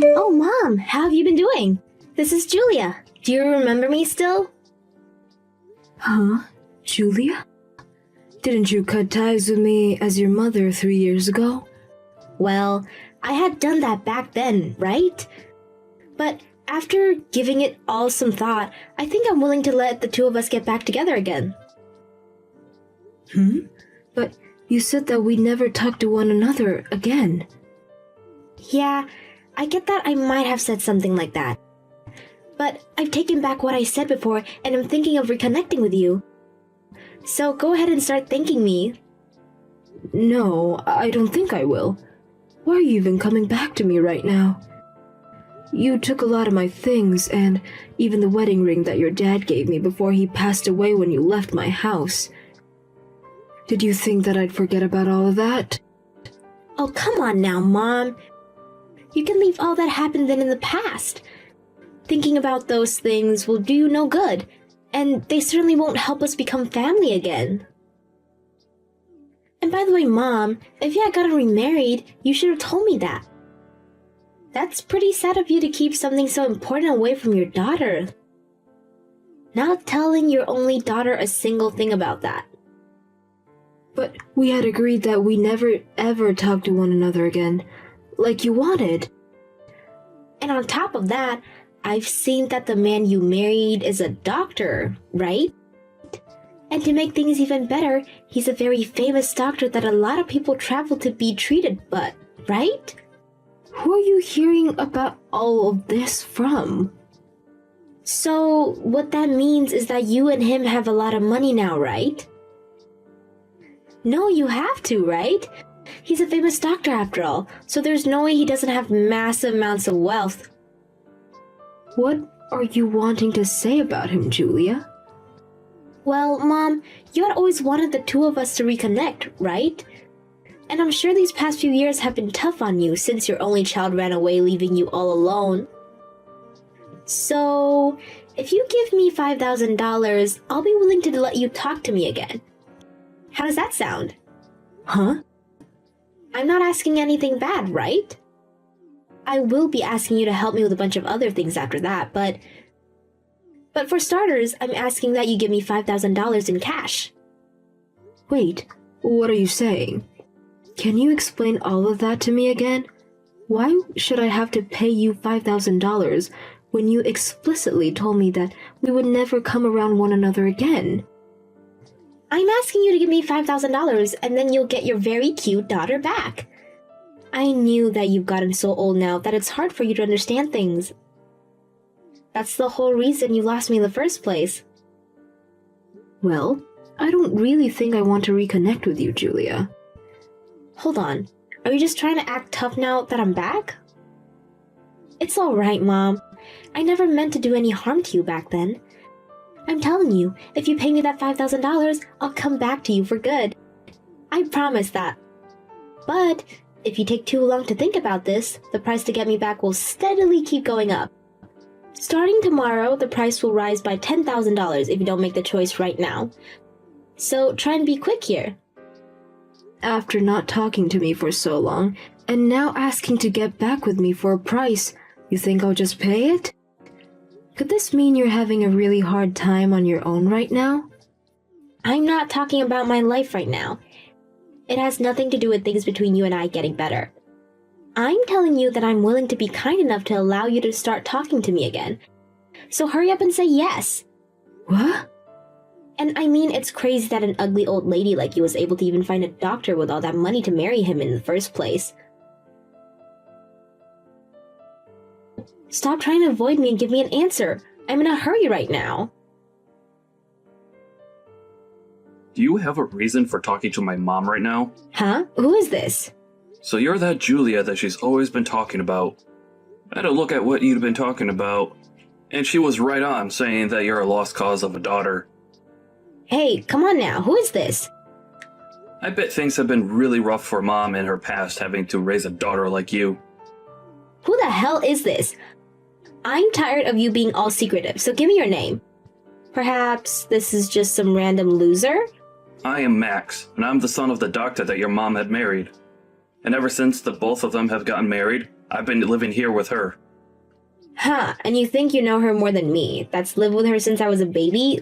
Oh, Mom, how have you been doing? This is Julia. Do you remember me still? Huh? Julia? Didn't you cut ties with me as your mother 3 years ago? Well, I had done that back then, right? But after giving it all some thought, I think I'm willing to let the two of us get back together again. But you said that we'd never talk to one another again. Yeah, I get that I might have said something like that. But I've taken back what I said before and I'm thinking of reconnecting with you. So go ahead and start thanking me. No, I don't think I will. Why are you even coming back to me right now? You took a lot of my things, and even the wedding ring that your dad gave me before he passed away when you left my house. Did you think that I'd forget about all of that? Oh, come on now, Mom. You can leave all that happened then in the past. Thinking about those things will do you no good, and they certainly won't help us become family again. And by the way, Mom, if you had gotten remarried, you should have told me that. That's pretty sad of you to keep something so important away from your daughter. Not telling your only daughter a single thing about that. But we had agreed that we never ever talk to one another again, like you wanted. And on top of that, I've seen that the man you married is a doctor, right? And to make things even better, he's a very famous doctor that a lot of people travel to be treated, but, right? Who are you hearing about all of this from? So, what that means is that you and him have a lot of money now, right? No, you have to, right? He's a famous doctor after all, so there's no way he doesn't have massive amounts of wealth. What are you wanting to say about him, Julia? Well, Mom, you had always wanted the two of us to reconnect, right? And I'm sure these past few years have been tough on you since your only child ran away leaving you all alone. So, if you give me $5,000, I'll be willing to let you talk to me again. How does that sound? Huh? I'm not asking anything bad, right? I will be asking you to help me with a bunch of other things after that, but for starters, I'm asking that you give me $5,000 in cash. Wait, what are you saying? Can you explain all of that to me again? Why should I have to pay you $5,000 when you explicitly told me that we would never come around one another again? I'm asking you to give me $5,000 and then you'll get your very cute daughter back. I knew that you've gotten so old now that it's hard for you to understand things. That's the whole reason you lost me in the first place. Well, I don't really think I want to reconnect with you, Julia. Hold on, are you just trying to act tough now that I'm back? It's alright, Mom. I never meant to do any harm to you back then. I'm telling you, if you pay me that $5,000, I'll come back to you for good. I promise that. But if you take too long to think about this, the price to get me back will steadily keep going up. Starting tomorrow, the price will rise by $10,000 if you don't make the choice right now. So try and be quick here. After not talking to me for so long, and now asking to get back with me for a price, you think I'll just pay it? Could this mean you're having a really hard time on your own right now? I'm not talking about my life right now. It has nothing to do with things between you and I getting better. I'm telling you that I'm willing to be kind enough to allow you to start talking to me again. So hurry up and say yes. What? And I mean, it's crazy that an ugly old lady like you was able to even find a doctor with all that money to marry him in the first place. Stop trying to avoid me and give me an answer. I'm in a hurry right now. Do you have a reason for talking to my mom right now? Huh? Who is this? So you're that Julia that she's always been talking about. I had a look at what you'd been talking about, and she was right on saying that you're a lost cause of a daughter. Hey, come on now, who is this? I bet things have been really rough for Mom in her past having to raise a daughter like you. Who the hell is this? I'm tired of you being all secretive, so give me your name. Perhaps this is just some random loser? I am Max, and I'm the son of the doctor that your mom had married. And ever since the both of them have gotten married, I've been living here with her. Huh, and you think you know her more than me? That's lived with her since I was a baby?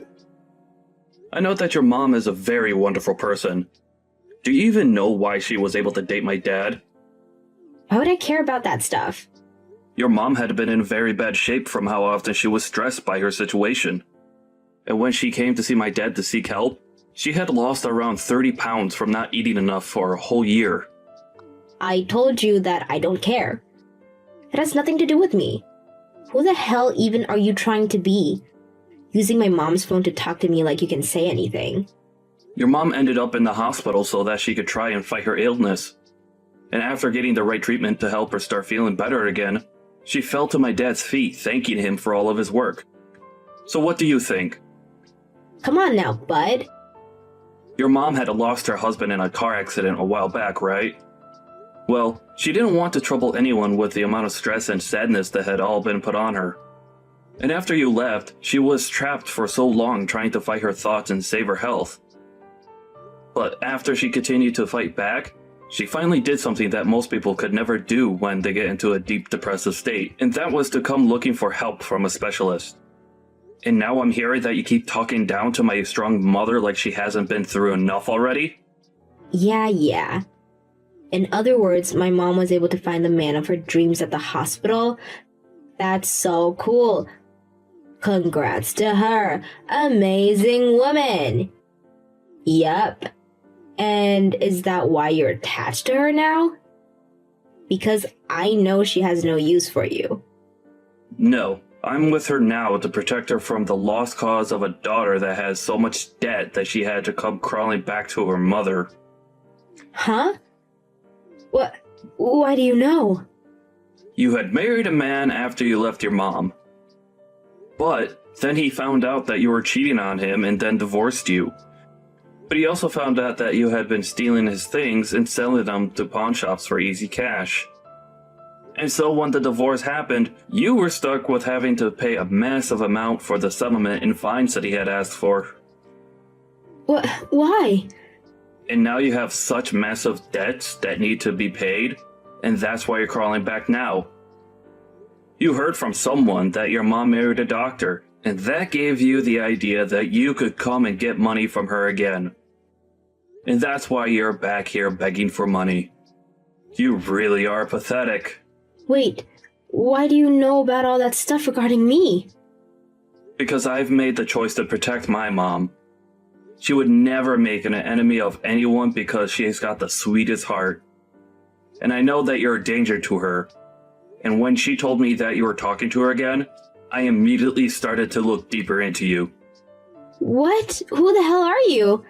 I know that your mom is a very wonderful person. Do you even know why she was able to date my dad? Why would I care about that stuff? Your mom had been in very bad shape from how often she was stressed by her situation. And when she came to see my dad to seek help, she had lost around 30 pounds from not eating enough for a whole year. I told you that I don't care. It has nothing to do with me. Who the hell even are you trying to be? Using my mom's phone to talk to me like you can say anything. Your mom ended up in the hospital so that she could try and fight her illness. And after getting the right treatment to help her start feeling better again, she fell to my dad's feet, thanking him for all of his work. So what do you think? Come on now, bud. Your mom had lost her husband in a car accident a while back, right? Well, she didn't want to trouble anyone with the amount of stress and sadness that had all been put on her. And after you left, she was trapped for so long trying to fight her thoughts and save her health. But after she continued to fight back, she finally did something that most people could never do when they get into a deep depressive state, and that was to come looking for help from a specialist. And now I'm hearing that you keep talking down to my strong mother like she hasn't been through enough already? Yeah. In other words, my mom was able to find the man of her dreams at the hospital. That's so cool. Congrats to her. Amazing woman. Yup. And is that why you're attached to her now? Because I know she has no use for you. No, I'm with her now to protect her from the lost cause of a daughter that has so much debt that she had to come crawling back to her mother. Huh? What? Why do you know? You had married a man after you left your mom. But then he found out that you were cheating on him and then divorced you. But he also found out that you had been stealing his things and selling them to pawn shops for easy cash. And so when the divorce happened, you were stuck with having to pay a massive amount for the settlement and fines that he had asked for. What? Why? And now you have such massive debts that need to be paid, and that's why you're crawling back now. You heard from someone that your mom married a doctor, and that gave you the idea that you could come and get money from her again. And that's why you're back here begging for money. You really are pathetic. Wait, why do you know about all that stuff regarding me? Because I've made the choice to protect my mom. She would never make an enemy of anyone because she's got the sweetest heart. And I know that you're a danger to her. And when she told me that you were talking to her again, I immediately started to look deeper into you. What? Who the hell are you?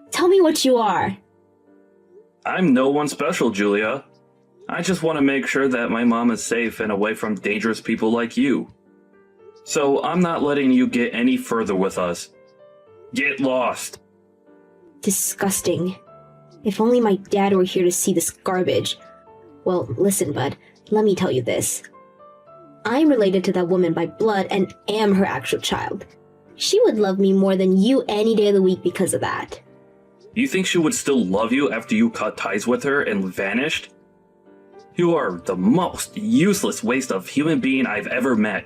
Tell me what you are. I'm no one special, Julia. I just want to make sure that my mom is safe and away from dangerous people like you. So I'm not letting you get any further with us. Get lost. Disgusting. If only my dad were here to see this garbage. Well, listen, bud, let me tell you this. I'm related to that woman by blood and am her actual child. She would love me more than you any day of the week because of that. You think she would still love you after you cut ties with her and vanished? You are the most useless waste of human being I've ever met.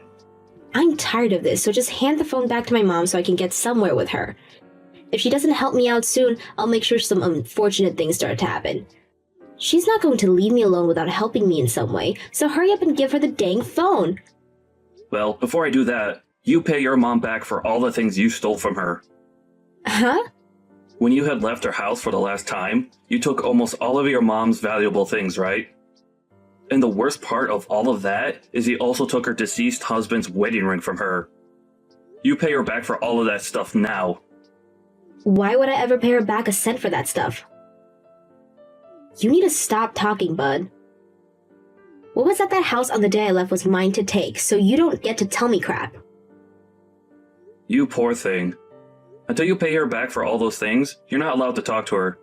I'm tired of this, so just hand the phone back to my mom so I can get somewhere with her. If she doesn't help me out soon, I'll make sure some unfortunate things start to happen. She's not going to leave me alone without helping me in some way, so hurry up and give her the dang phone. Well, before I do that, you pay your mom back for all the things you stole from her. Huh? When you had left her house for the last time, you took almost all of your mom's valuable things, right? And the worst part of all of that is he also took her deceased husband's wedding ring from her. You pay her back for all of that stuff now. Why would I ever pay her back a cent for that stuff? You need to stop talking, bud. What was at that house on the day I left was mine to take, so you don't get to tell me crap. You poor thing. Until you pay her back for all those things, you're not allowed to talk to her.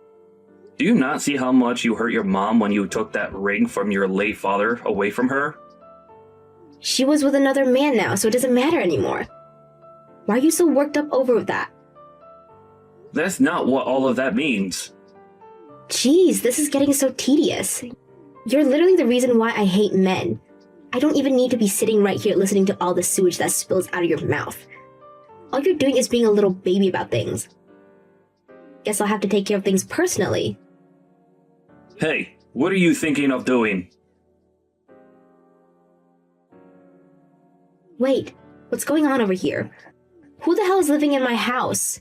Do you not see how much you hurt your mom when you took that ring from your late father away from her? She was with another man now, so it doesn't matter anymore. Why are you so worked up over that? That's not what all of that means. Jeez, this is getting so tedious. You're literally the reason why I hate men. I don't even need to be sitting right here listening to all the sewage that spills out of your mouth. All you're doing is being a little baby about things. Guess I'll have to take care of things personally. Hey, what are you thinking of doing? Wait, what's going on over here? Who the hell is living in my house?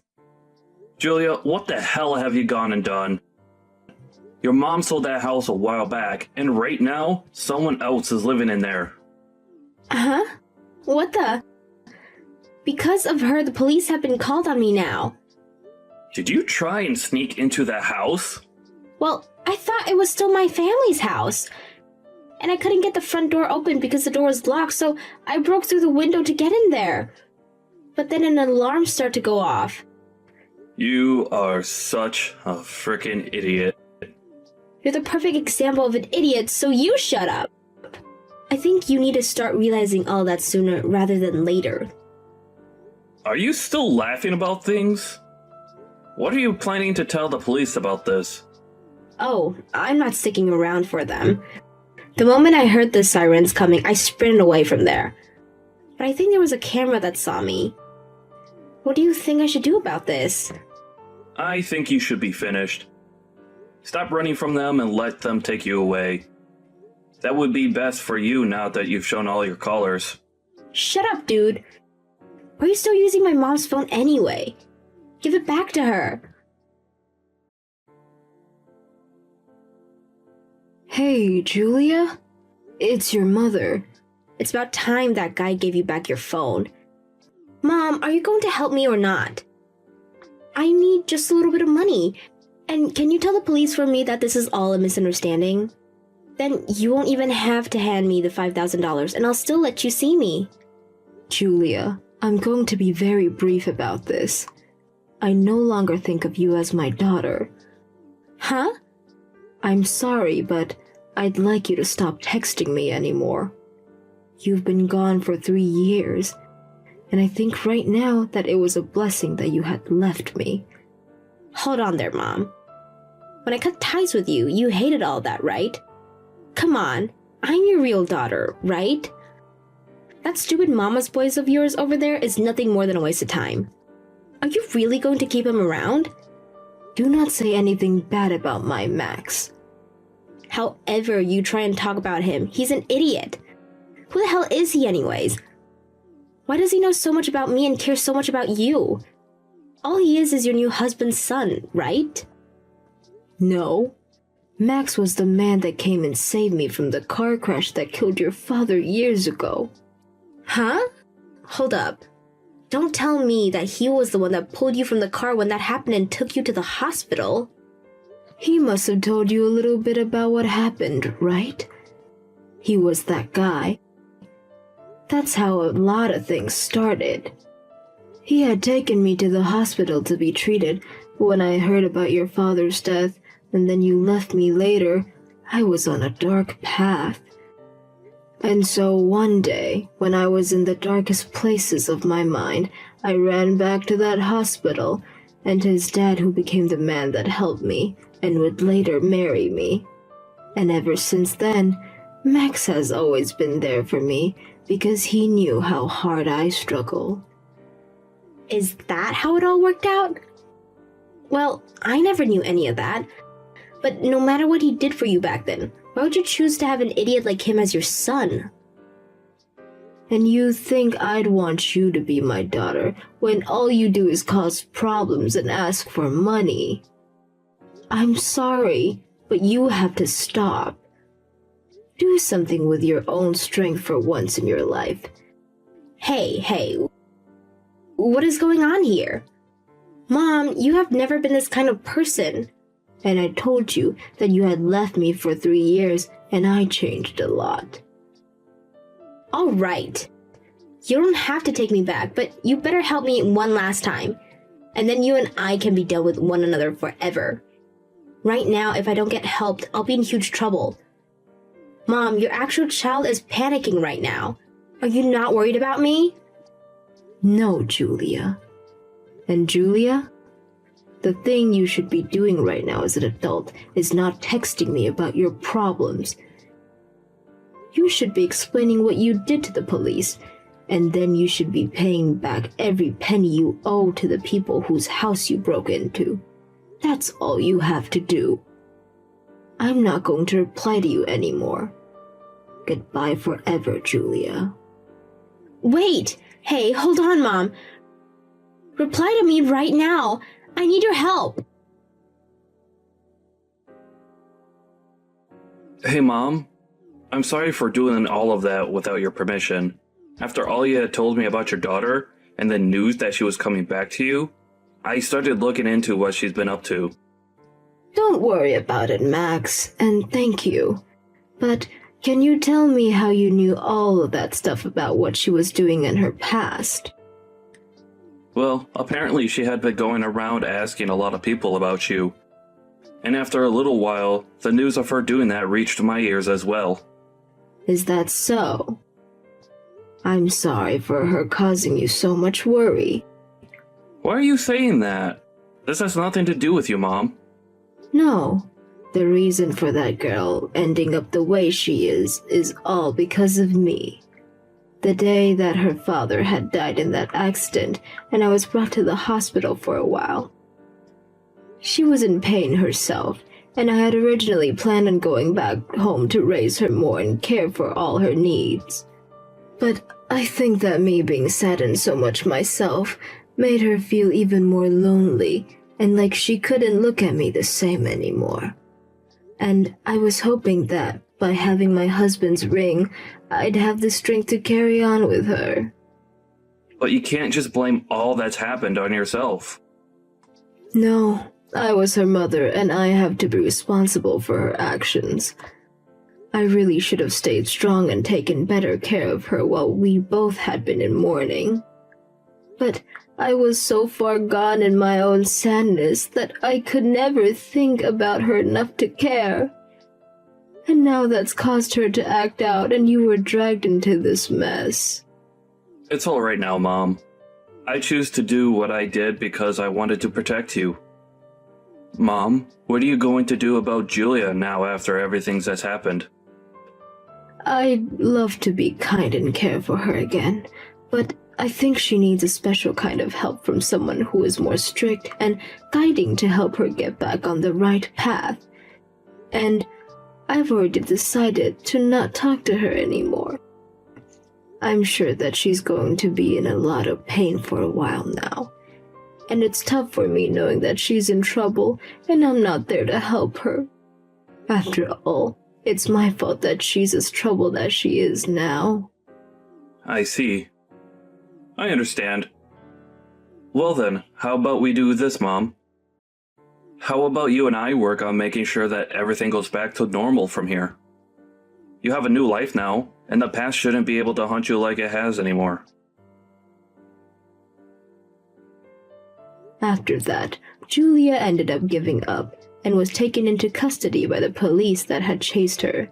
Julia, what the hell have you gone and done? Your mom sold that house a while back, and right now, someone else is living in there. Huh? What the? Because of her, the police have been called on me now. Did you try and sneak into that house? Well, I thought it was still my family's house. And I couldn't get the front door open because the door was locked, so I broke through the window to get in there. But then an alarm started to go off. You are such a frickin' idiot. You're the perfect example of an idiot, so you shut up. I think you need to start realizing all that sooner rather than later. Are you still laughing about things? What are you planning to tell the police about this? Oh, I'm not sticking around for them. The moment I heard the sirens coming, I sprinted away from there. But I think there was a camera that saw me. What do you think I should do about this? I think you should be finished. Stop running from them and let them take you away. That would be best for you now that you've shown all your colors. Shut up, dude. Why are you still using my mom's phone anyway? Give it back to her. Hey, Julia? It's your mother. It's about time that guy gave you back your phone. Mom, are you going to help me or not? I need just a little bit of money. And can you tell the police for me that this is all a misunderstanding? Then you won't even have to hand me the $5,000 and I'll still let you see me. Julia, I'm going to be very brief about this. I no longer think of you as my daughter. Huh? I'm sorry, but I'd like you to stop texting me anymore. You've been gone for 3 years, and I think right now that it was a blessing that you had left me. Hold on there, Mom. When I cut ties with you, you hated all that, right? Come on, I'm your real daughter, right? That stupid mama's boys of yours over there is nothing more than a waste of time. Are you really going to keep him around? Do not say anything bad about my Max. However you try and talk about him, he's an idiot. Who the hell is he anyways? Why does he know so much about me and care so much about you? All he is your new husband's son, right? No. Max was the man that came and saved me from the car crash that killed your father years ago. Huh? Hold up. Don't tell me that he was the one that pulled you from the car when that happened and took you to the hospital. He must have told you a little bit about what happened, right? He was that guy. That's how a lot of things started. He had taken me to the hospital to be treated, but when I heard about your father's death, and then you left me later, I was on a dark path. And so one day, when I was in the darkest places of my mind, I ran back to that hospital, and his dad who became the man that helped me, and would later marry me. And ever since then, Max has always been there for me, because he knew how hard I struggle. Is that how it all worked out? Well, I never knew any of that. But no matter what he did for you back then, why would you choose to have an idiot like him as your son? And you think I'd want you to be my daughter when all you do is cause problems and ask for money? I'm sorry, but you have to stop. Do something with your own strength for once in your life. Hey, what is going on here? Mom, you have never been this kind of person. And I told you that you had left me for 3 years and I changed a lot. All right. You don't have to take me back, but you better help me one last time. And then you and I can be done with one another forever. Right now, if I don't get helped, I'll be in huge trouble. Mom, your actual child is panicking right now. Are you not worried about me? No, Julia. And Julia? The thing you should be doing right now as an adult is not texting me about your problems. You should be explaining what you did to the police, and then you should be paying back every penny you owe to the people whose house you broke into. That's all you have to do. I'm not going to reply to you anymore. Goodbye forever, Julia. Wait! Hey, hold on, Mom. Reply to me right now. I need your help. Hey, Mom. I'm sorry for doing all of that without your permission. After all you had told me about your daughter, and the news that she was coming back to you, I started looking into what she's been up to. Don't worry about it, Max, and thank you. But can you tell me how you knew all of that stuff about what she was doing in her past? Well, apparently she had been going around asking a lot of people about you. And after a little while, the news of her doing that reached my ears as well. Is that so? I'm sorry for her causing you so much worry. Why are you saying that? This has nothing to do with you, Mom. No, the reason for that girl ending up the way she is all because of me. The day that her father had died in that accident, and I was brought to the hospital for a while. She was in pain herself, and I had originally planned on going back home to raise her more and care for all her needs. But I think that me being saddened so much myself made her feel even more lonely and like she couldn't look at me the same anymore. And I was hoping that by having my husband's ring, I'd have the strength to carry on with her. But you can't just blame all that's happened on yourself. No, I was her mother and I have to be responsible for her actions. I really should have stayed strong and taken better care of her while we both had been in mourning. But I was so far gone in my own sadness that I could never think about her enough to care. And now that's caused her to act out and you were dragged into this mess. It's all right now, Mom. I choose to do what I did because I wanted to protect you. Mom, what are you going to do about Julia now after everything that's happened? I'd love to be kind and care for her again, but I think she needs a special kind of help from someone who is more strict and guiding to help her get back on the right path. And I've already decided to not talk to her anymore. I'm sure that she's going to be in a lot of pain for a while now. And it's tough for me knowing that she's in trouble and I'm not there to help her. After all, it's my fault that she's as troubled as she is now. I see. I understand. Well then, how about we do this, Mom? How about you and I work on making sure that everything goes back to normal from here? You have a new life now, and the past shouldn't be able to haunt you like it has anymore. After that, Julia ended up giving up and was taken into custody by the police that had chased her.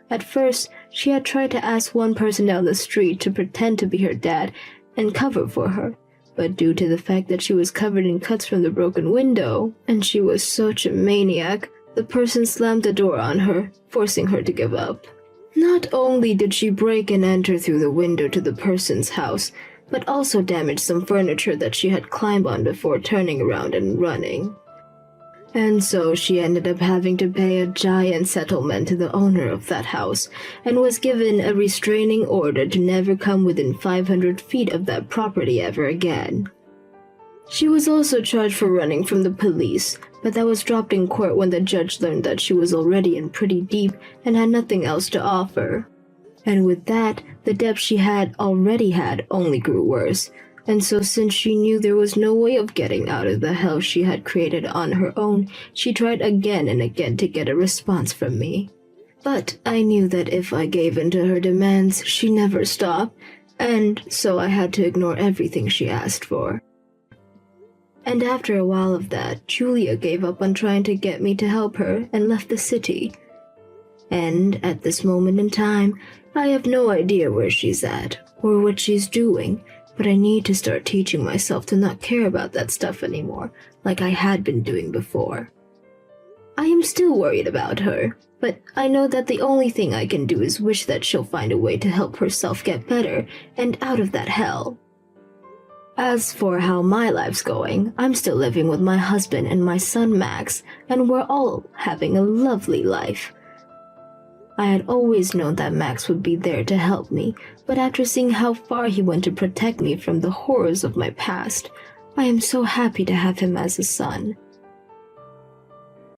At first, she had tried to ask one person down the street to pretend to be her dad and cover for her, but due to the fact that she was covered in cuts from the broken window, and she was such a maniac, the person slammed the door on her, forcing her to give up. Not only did she break and enter through the window to the person's house, but also damaged some furniture that she had climbed on before turning around and running. And so she ended up having to pay a giant settlement to the owner of that house, and was given a restraining order to never come within 500 feet of that property ever again. She was also charged for running from the police, but that was dropped in court when the judge learned that she was already in pretty deep and had nothing else to offer. And with that, the debt she had already had only grew worse. And so since she knew there was no way of getting out of the hell she had created on her own, she tried again and again to get a response from me. But I knew that if I gave in to her demands, she'd never stop, and so I had to ignore everything she asked for. And after a while of that, Julia gave up on trying to get me to help her and left the city. And at this moment in time, I have no idea where she's at or what she's doing, but I need to start teaching myself to not care about that stuff anymore, like I had been doing before. I am still worried about her, but I know that the only thing I can do is wish that she'll find a way to help herself get better and out of that hell. As for how my life's going, I'm still living with my husband and my son Max, and we're all having a lovely life. I had always known that Max would be there to help me, but after seeing how far he went to protect me from the horrors of my past, I am so happy to have him as a son.